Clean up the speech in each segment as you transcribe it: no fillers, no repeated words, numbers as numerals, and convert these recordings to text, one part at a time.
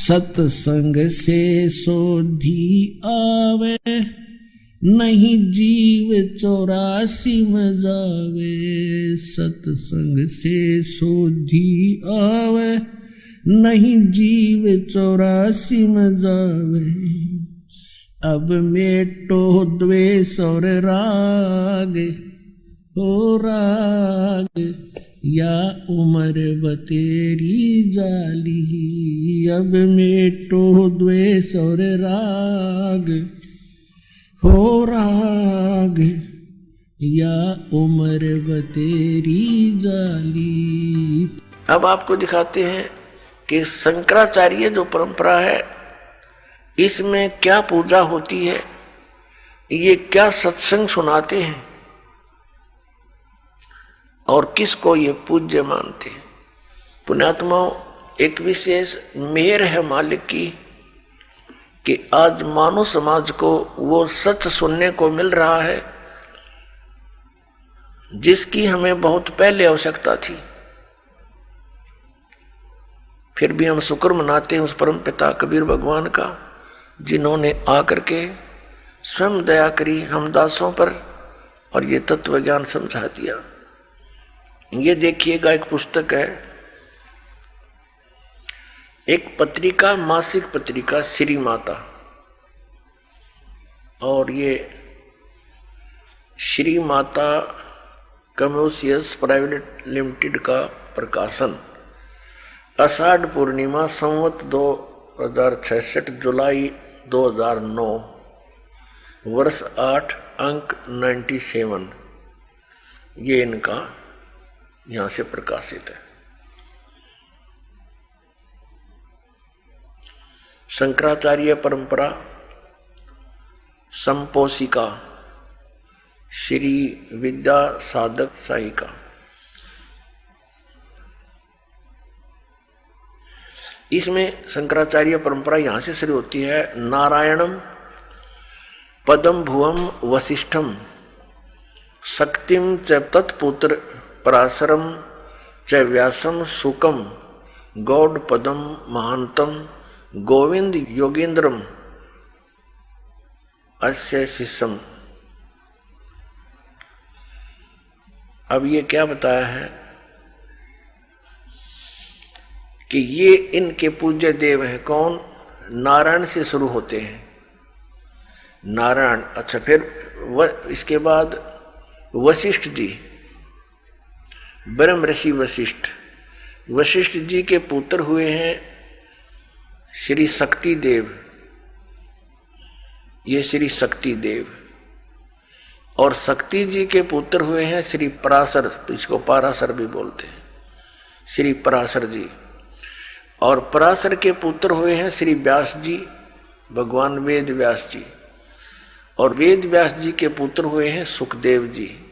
सत्संग से सोधी आवे, नहीं जीव 84 में जावे। सत्संग से सोधी आवे, नहीं जीव 84 में जावे। अब मेटो द्वेष और राग, हो राग या उम्र बतेरी जाली। अब मेटो द्वेष और राग, हो राग या उम्र बतेरी जाली। अब आपको दिखाते हैं कि शंकराचार्य जो परंपरा है इसमें क्या पूजा होती है, ये क्या सत्संग सुनाते हैं और किसको ये पूज्य मानते हैं। पुण्यात्माओं, एक विशेष मेहर है मालिक की कि आज मानव समाज को वो सच सुनने को मिल रहा है जिसकी हमें बहुत पहले आवश्यकता थी। फिर भी हम शुक्र मनाते हैं उस परम पिता कबीर भगवान का, जिन्होंने आकर के स्वयं दया करी हम दासों पर और ये तत्व ज्ञान समझा दिया। ये देखिएगा, एक पुस्तक है, एक पत्रिका, मासिक पत्रिका श्री माता, और ये Shri Mata commercials private limited का प्रकाशन, आषाढ़ पूर्णिमा संवत 2066 जुलाई 2009 वर्ष 8 अंक 97, ये इनका यहाँ से प्रकाशित है। शंकराचार्य परंपरा संपोषिका श्री विद्या साधक साहिका। इसमें शंकराचार्य परंपरा यहाँ से शुरू होती है। नारायणम पदम भुवम वसिष्ठम शक्तिम च तत्पुत्र पराशरम च व्यासम सुकम गौड़ पदम महांतम गोविंद योगेंद्रम अस्य शिष्यम। अब ये क्या बताया है कि ये इनके पूज्य देव हैं। कौन? नारायण से शुरू होते हैं, नारायण। अच्छा, फिर इसके बाद वशिष्ठ जी, ब्रह्म ऋषि वशिष्ठ। वशिष्ठ जी के पुत्र हुए हैं श्री शक्ति देव, ये श्री शक्ति देव। और शक्ति जी के पुत्र हुए हैं श्री पराशर, इसको पाराशर भी बोलते हैं, श्री पराशर जी। और पराशर के पुत्र हुए हैं श्री व्यास जी, भगवान वेद व्यास जी। और वेद व्यास जी के पुत्र हुए हैं सुखदेव जी।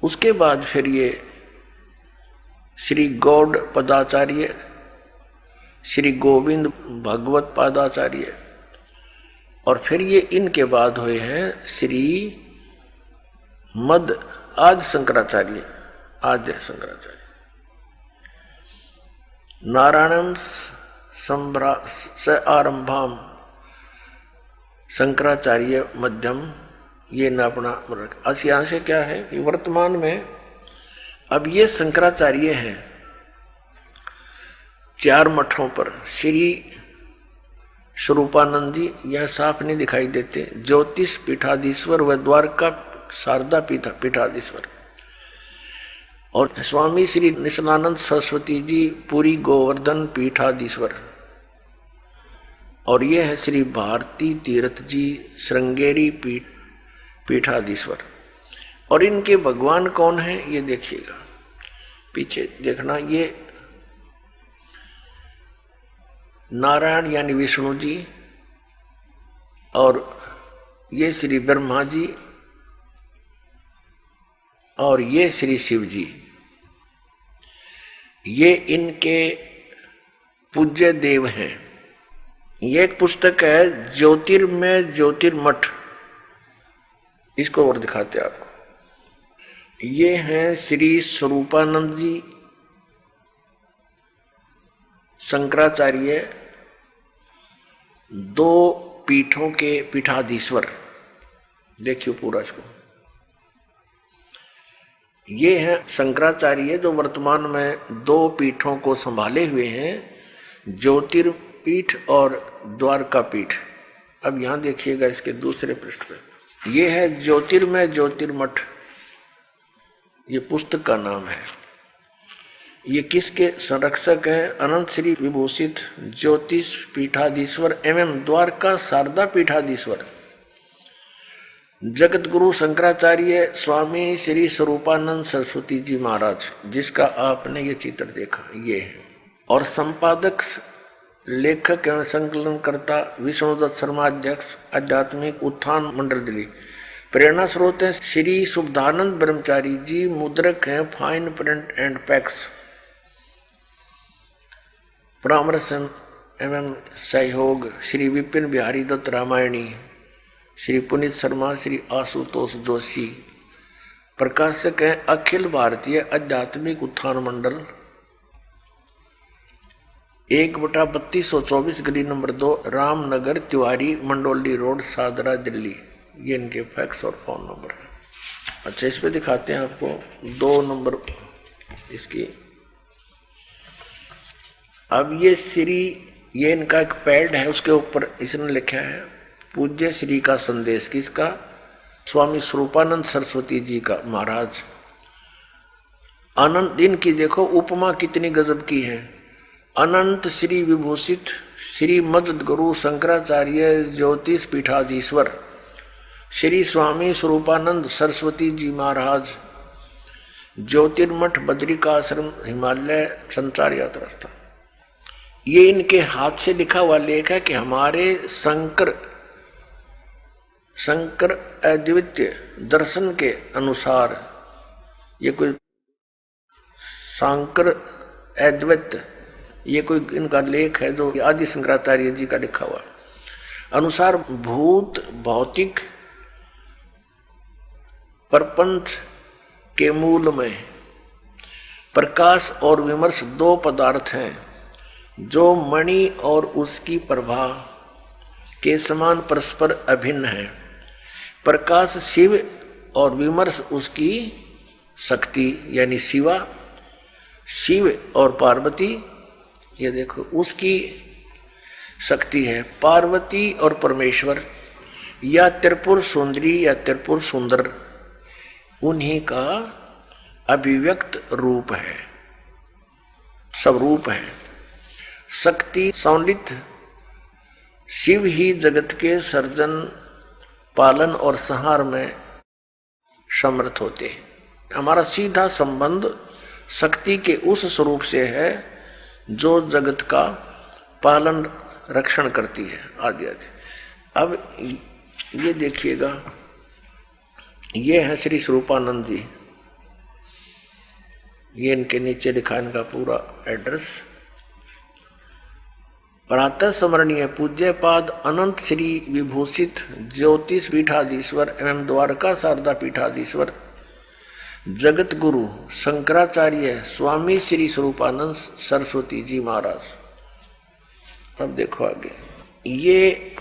उसके बाद फिर ये श्री गौड़ पदाचार्य, श्री गोविंद भगवत पादाचार्य, और फिर ये इनके बाद हुए हैं श्री मद आदि शंकराचार्य, आद्य शंकराचार्य। नारायणम स आरंभाम शंकराचार्य मध्यम, ये न अपना। आज यहाँ से क्या है कि वर्तमान में अब ये शंकराचार्य हैं 4 मठों पर। श्री स्वरूपानंद जी यह साफ नहीं दिखाई देते, ज्योतिष पीठाधीश्वर व द्वारका शारदा पीठाधीश्वर। और स्वामी श्री निशनानंद सरस्वती जी पुरी गोवर्धन पीठाधीश्वर। और ये है श्री भारती तीर्थ जी श्रृंगेरी पीठाधीश्वर। और इनके भगवान कौन है ये देखिएगा, पीछे देखना। ये नारायण यानी विष्णु जी, और ये श्री ब्रह्मा जी, और ये श्री शिव जी। ये इनके पूज्य देव हैं। ये एक पुस्तक है ज्योतिर्मय ज्योतिर्मठ, इसको और दिखाते आपको। ये हैं श्री स्वरूपानंद जी, शंकराचार्य दो पीठों के पीठाधीश्वर। देखियो पूरा इसको। ये है शंकराचार्य जो वर्तमान में दो पीठों को संभाले हुए हैं, ज्योतिर्पीठ और द्वारका पीठ। अब यहां देखिएगा इसके दूसरे पृष्ठ पे, ये है ज्योतिर्मय ज्योतिर्मठ, ये पुस्तक का नाम है। ये किसके संरक्षक हैं? अनंत श्री विभूषित ज्योतिष पीठाधीश्वर एवं द्वारका शारदा पीठाधीश्वर जगत गुरु शंकराचार्य स्वामी श्री स्वरूपानंद सरस्वती जी महाराज, जिसका आपने ये चित्र देखा, ये है। और संपादक लेखक एवं संकलनकर्ता विष्णुदत्त शर्मा, अध्यक्ष आध्यात्मिक उत्थान मंडल दिल्ली। प्रेरणा स्रोत है श्री शुद्धानंद ब्रह्मचारी जी, मुद्रक हैं फाइन प्रिंट एंड पैक्स। परामर्श एवं सहयोग श्री विपिन बिहारी दत्त रामायणी, श्री पुनीत शर्मा, श्री आशुतोष जोशी। प्रकाशक हैं अखिल भारतीय आध्यात्मिक उत्थान मंडल, 1/3224 गली नंबर 2, रामनगर तिवारी, मंडोली रोड, सादरा, दिल्ली। ये इनके फैक्स और फोन नंबर है। अच्छा, इस पे दिखाते हैं आपको 2 नंबर इसकी। अब ये इनका एक पैड है, उसके ऊपर इसने लिखा है पूज्य श्री का संदेश। किसका? स्वामी स्वरूपानंद सरस्वती जी का महाराज। अनंत, इनकी देखो उपमा कितनी गजब की है। अनंत श्री विभूषित श्री मजद गुरु शंकराचार्य ज्योतिष पीठाधीश्वर श्री स्वामी स्वरूपानंद सरस्वती जी महाराज, ज्योतिर्मठ, बद्रिकाश्रम, हिमालय संचार यात्रा स्थान। ये इनके हाथ से लिखा हुआ लेख है कि हमारे शंकर अद्वितीय दर्शन के अनुसार, ये कोई शंकर अद्वैत, ये कोई इनका लेख है जो आदि शंकराचार्य जी का लिखा हुआ अनुसार, भूत भौतिक प्रपंच के मूल में प्रकाश और विमर्श 2 पदार्थ हैं जो मणि और उसकी प्रभा के समान परस्पर अभिन्न है। प्रकाश शिव और विमर्श उसकी शक्ति यानी शिवा, शिव और पार्वती, ये देखो उसकी शक्ति है। पार्वती और परमेश्वर या त्रिपुर सुंदरी या त्रिपुर सुंदर, उन्हीं का अभिव्यक्त रूप है, सब रूप है। शक्ति सौलित शिव ही जगत के सर्जन, पालन और संहार में समर्थ होते हैं। हमारा सीधा संबंध शक्ति के उस स्वरूप से है जो जगत का पालन रक्षण करती है, आदि आदि। अब ये देखिएगा, ये है श्री स्वरूपानंद जी, ये इनके नीचे लिखा इनका पूरा एड्रेस। प्रातः स्मरणीय पूज्य पाद अनंत श्री विभूषित ज्योतिष पीठाधीश्वर एवं द्वारका शारदा पीठाधीश्वर जगत गुरु शंकराचार्य स्वामी श्री स्वरूपानंद सरस्वती जी महाराज। अब देखो आगे, ये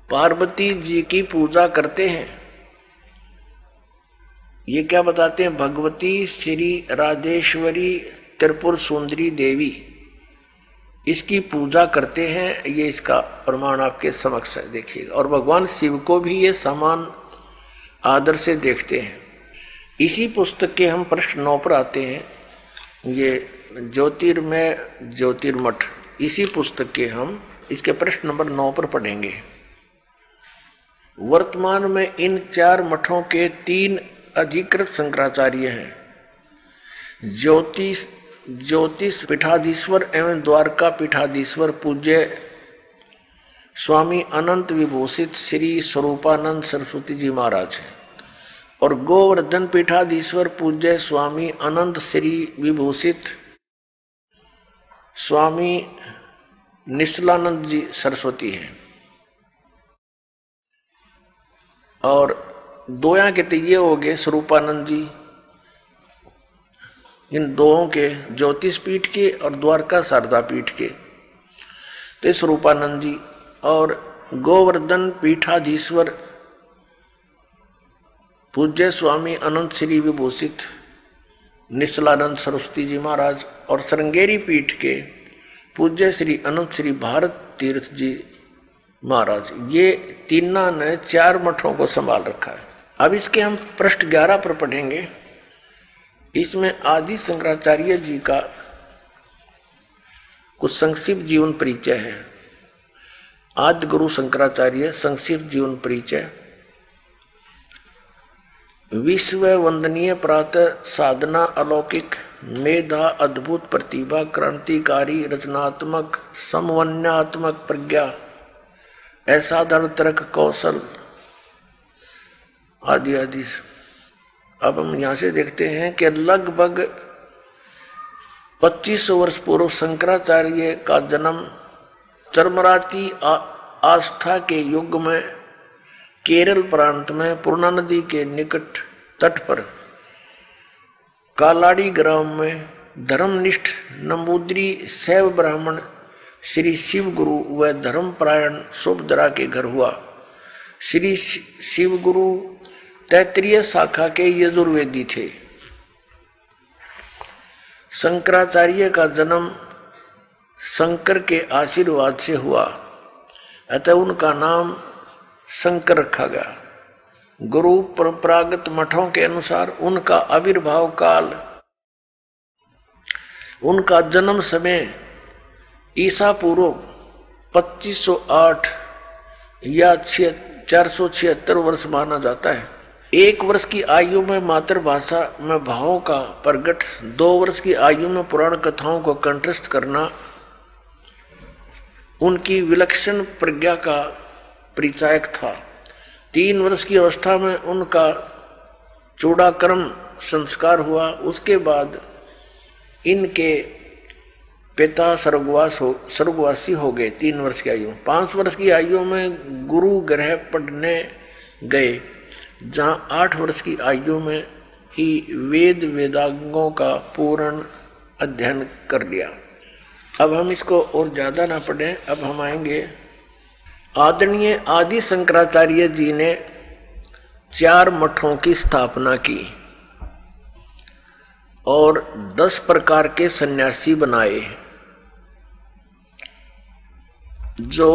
पार्वती जी की पूजा करते हैं। ये क्या बताते हैं? भगवती श्री राजेश्वरी त्रिपुर सुंदरी देवी, इसकी पूजा करते हैं। ये इसका प्रमाण आपके समक्ष है, देखिएगा। और भगवान शिव को भी ये समान आदर से देखते हैं। इसी पुस्तक के हम प्रश्न 9 पर आते हैं। ये ज्योतिर्मय ज्योतिर्मठ, इसी पुस्तक के हम इसके प्रश्न नंबर 9 पर पढ़ेंगे। वर्तमान में इन 4 मठों के 3 अधिकृत शंकराचार्य हैं। ज्योतिष पीठाधीश्वर एवं द्वारका पीठाधीश्वर पूज्य स्वामी अनंत विभूषित श्री स्वरूपानंद सरस्वती जी महाराज हैं, और गोवर्धन पीठाधीश्वर पूज्य स्वामी अनंत श्री विभूषित स्वामी निश्चलानंद जी सरस्वती हैं। और 2 यहाँ के तो ये हो गए स्वरूपानंद जी, इन दोहों के, ज्योतिष पीठ के और द्वारका शारदा पीठ के। तो स्वरूपानंद जी और गोवर्धन पीठाधीश्वर पूज्य स्वामी अनंत श्री विभूषित निश्चलानंद सरस्वती जी महाराज और श्रृंगेरी पीठ के पूज्य श्री अनंत श्री भारत तीर्थ जी महाराज, ये तीनों ने 4 मठों को संभाल रखा है। अब इसके हम पृष्ठ 11 पर पढ़ेंगे। इसमें आदि शंकराचार्य जी का कुछ संक्षिप्त जीवन परिचय है। आदि गुरु शंकराचार्य संक्षिप्त जीवन परिचय। विश्व वंदनीय प्रातः साधना, अलौकिक मेधा, अद्भुत प्रतिभा, क्रांतिकारी रचनात्मक समन्वयात्मक प्रज्ञा, असाधारण तर्क कौशल आदि आदि। अब हम यहाँ से देखते हैं कि लगभग 2500 वर्ष पूर्व शंकराचार्य का जन्म चरमराती आस्था के युग में केरल प्रांत में पूर्णा नदी के निकट तट पर कालाड़ी ग्राम में धर्मनिष्ठ नंबूद्री शैव ब्राह्मण श्री शिव गुरु व धर्मपरायण सुभद्रा के घर हुआ। श्री शिव गुरु तैत्रीय शाखा के यजुर्वेदी थे। शंकराचार्य का जन्म शंकर के आशीर्वाद से हुआ, अतः उनका नाम शंकर रखा गया। गुरु परंपरागत मठों के अनुसार उनका आविर्भाव काल, उनका जन्म समय ईसा पूर्व 2508 या 476 वर्ष माना जाता है। 1 वर्ष की आयु में मातृभाषा में भावों का प्रगट, 2 वर्ष की आयु में पुराण कथाओं को कंठस्थ करना उनकी विलक्षण प्रज्ञा का परिचायक था। 3 वर्ष की अवस्था में उनका चूड़ाकर्म संस्कार हुआ। उसके बाद इनके पिता स्वर्गवासी हो गए 3 वर्ष की आयु। 5 वर्ष की आयु में गुरु गृह पढ़ने गए, जहाँ 8 वर्ष की आयु में ही वेद वेदांगों का पूर्ण अध्ययन कर लिया। अब हम इसको और ज़्यादा ना पढ़ें, अब हम आएंगे। आदरणीय आदि शंकराचार्य जी ने 4 मठों की स्थापना की और 10 प्रकार के सन्यासी बनाए, जो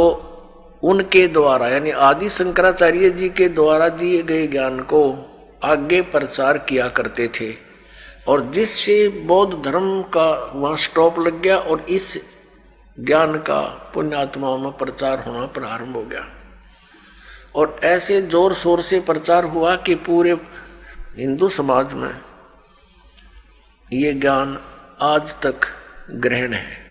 उनके द्वारा यानी आदि शंकराचार्य जी के द्वारा दिए गए ज्ञान को आगे प्रचार किया करते थे, और जिससे बौद्ध धर्म का वहाँ स्टॉप लग गया और इस ज्ञान का पुण्यात्माओं में प्रचार होना प्रारंभ हो गया। और ऐसे जोर शोर से प्रचार हुआ कि पूरे हिंदू समाज में ये ज्ञान आज तक ग्रहण है।